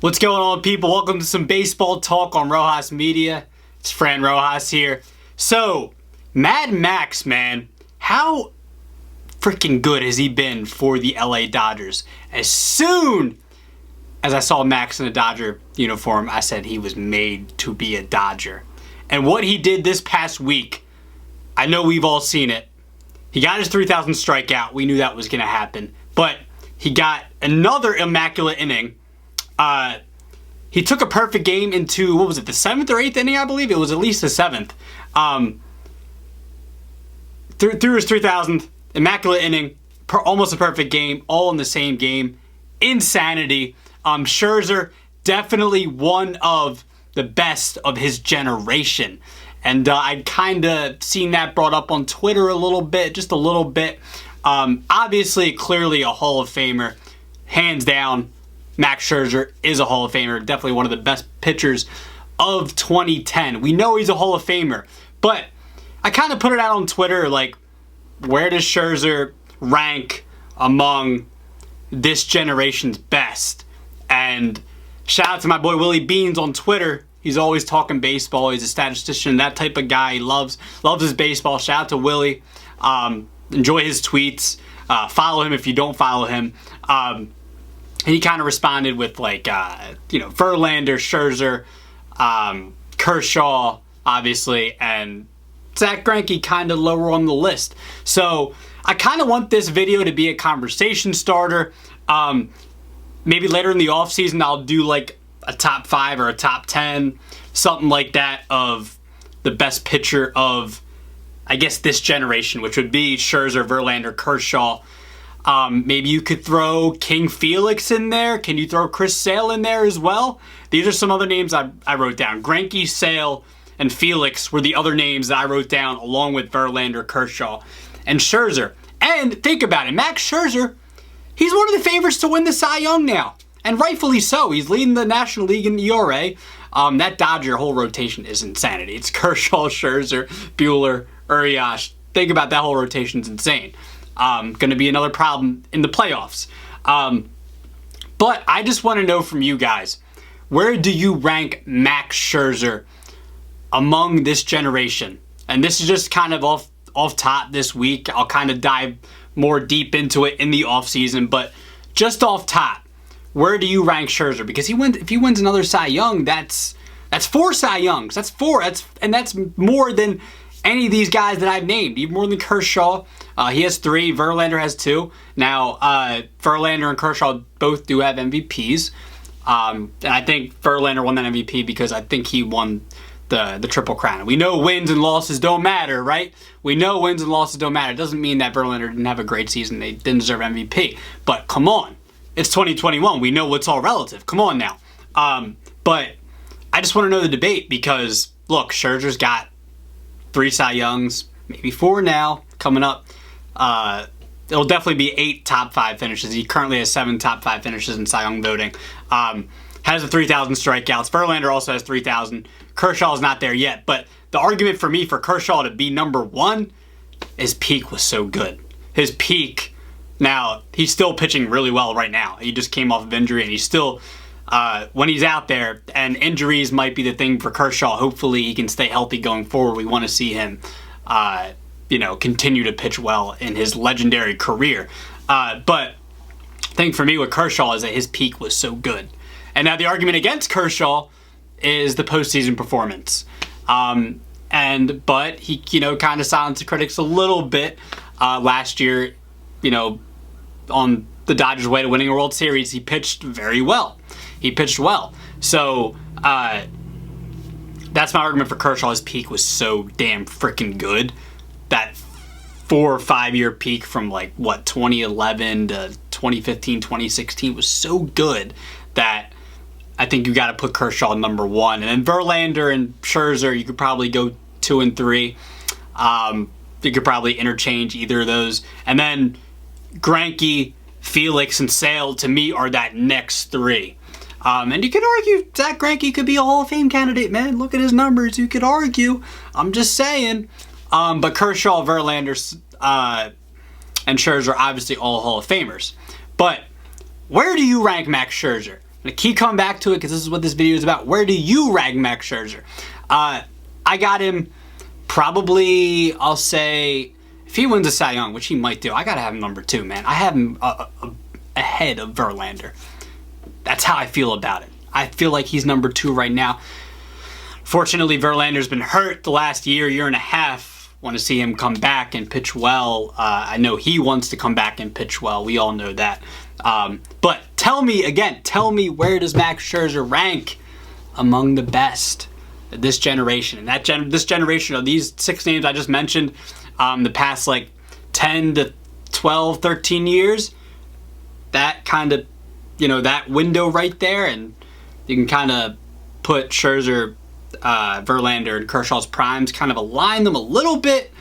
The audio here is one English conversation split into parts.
What's going on, people? Welcome to some baseball talk on Rojas Media. It's Fran Rojas here. So, Mad Max, man, how freaking good has he been for the LA Dodgers? As soon as I saw Max in a Dodger uniform, I said he was made to be a Dodger. And what he did this past week, I know we've all seen it. He got his 3,000th strikeout. We knew that was going to happen. But he got another immaculate inning. He took a perfect game into, what was it, the 7th or 8th inning, I believe? It was at least the 7th. Through his 3,000th, immaculate inning, almost a perfect game, all in the same game. Insanity. Scherzer, definitely one of the best of his generation. And I'd kind of seen that brought up on Twitter a little bit, just a little bit. Obviously, clearly a Hall of Famer. Hands down, Max Scherzer is a Hall of Famer. Definitely one of the best pitchers of 2010. We know he's a Hall of Famer. But I kind of put it out on Twitter, like, where does Scherzer rank among this generation's best? And shout out to my boy Willie Beans on Twitter. He's always talking baseball. He's a statistician, that type of guy. He loves his baseball. Shout out to Willie. Enjoy his tweets. Follow him if you don't follow him. And he kind of responded with, like, Verlander, Scherzer, Kershaw, obviously, and Zack Greinke kind of lower on the list. So I kind of want this video to be a conversation starter. Maybe later in the offseason I'll do like a top 5 or a top 10, something like that, of the best pitcher of, I guess, this generation, which would be Scherzer, Verlander, Kershaw. Maybe you could throw King Felix in there. Can you throw Chris Sale in there as well? These are some other names I wrote down. Greinke, Sale, and Felix were the other names that I wrote down, along with Verlander, Kershaw, and Scherzer. And think about it, Max Scherzer, he's one of the favorites to win the Cy Young now. And rightfully so. He's leading the National League in ERA. That Dodger whole rotation is insanity. It's Kershaw, Scherzer, Buehler, Urias. Think about that whole rotation's insane. Going to be another problem in the playoffs. But I just want to know from you guys, where do you rank Max Scherzer among this generation? And this is just kind of off top this week. I'll kind of dive more deep into it in the offseason, but just off top, where do you rank Scherzer? Because if he wins another Cy Young, that's 4 Cy Youngs. That's 4. That's more than any of these guys that I've named, even more than Kershaw. He has 3. Verlander has 2. Now, Verlander and Kershaw both do have MVPs. And I think Verlander won that MVP because I think he won the Triple Crown. We know wins and losses don't matter, right? We know wins and losses don't matter. It doesn't mean that Verlander didn't have a great season. They didn't deserve MVP. But come on. It's 2021. We know what's all relative. Come on now. But I just want to know the debate because, look, Scherzer's got 3 Cy Youngs, maybe 4 now, coming up. It'll definitely be 8 top 5 finishes. He currently has 7 top 5 finishes in Cy Young voting. Has the 3,000 strikeouts. Verlander also has 3,000. Kershaw's not there yet. But the argument for me for Kershaw to be number 1, his peak was so good. His peak, now, he's still pitching really well right now. He just came off of injury, and he's still, when he's out there, and injuries might be the thing for Kershaw. Hopefully he can stay healthy going forward. We want to see him, continue to pitch well in his legendary career. But the thing for me with Kershaw is that his peak was so good. And now the argument against Kershaw is the postseason performance. But he, kind of silenced the critics a little bit last year, on the Dodgers' way to winning a World Series. He pitched very well. He pitched well. So that's my argument for Kershaw. His peak was so damn freaking good. That 4 or 5 year peak from 2011 to 2015, 2016 was so good that I think you got to put Kershaw number 1. And then Verlander and Scherzer, you could probably go 2 and 3. You could probably interchange either of those. And then Greinke, Felix, and Sale, to me, are that next 3. And you could argue Zack Greinke could be a Hall of Fame candidate, man. Look at his numbers. You could argue. I'm just saying. But Kershaw, Verlander, and Scherzer are obviously all Hall of Famers. But where do you rank Max Scherzer? I'm going to keep coming back to it because this is what this video is about. Where do you rank Max Scherzer? I got him probably, I'll say, if he wins a Cy Young, which he might do, I got to have him number 2, man. I have him ahead of Verlander. That's how I feel about it. I feel like he's number 2 right now. Fortunately, Verlander's been hurt the last year and a half. Want to see him come back and pitch well. I know he wants to come back and pitch well. We all know that. But tell me, where does Max Scherzer rank among the best of this generation? And this generation of these 6 names I just mentioned, the past like 10 to 12, 13 years, that kind of, that window right there, and you can kind of put Scherzer, Verlander, and Kershaw's primes, kind of align them a little bit.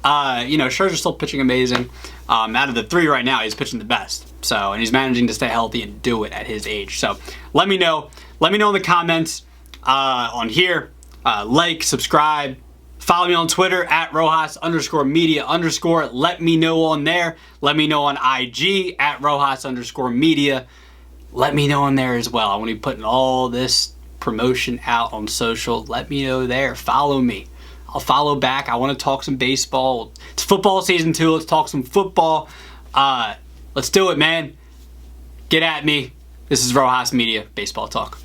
Scherzer's still pitching amazing. Out of the 3 right now, he's pitching the best. So, and he's managing to stay healthy and do it at his age. So, let me know. Let me know in the comments on here. Like, subscribe, follow me on Twitter at Rojas_media_. Let me know on there. Let me know on IG at Rojas_media. Let me know on there as well. I want to be putting all this promotion out on social. Let me know there. Follow me. I'll follow back. I want to talk some baseball. It's football season 2. Let's talk some football. Let's do it, man. Get at me. This is Rojas Media Baseball Talk.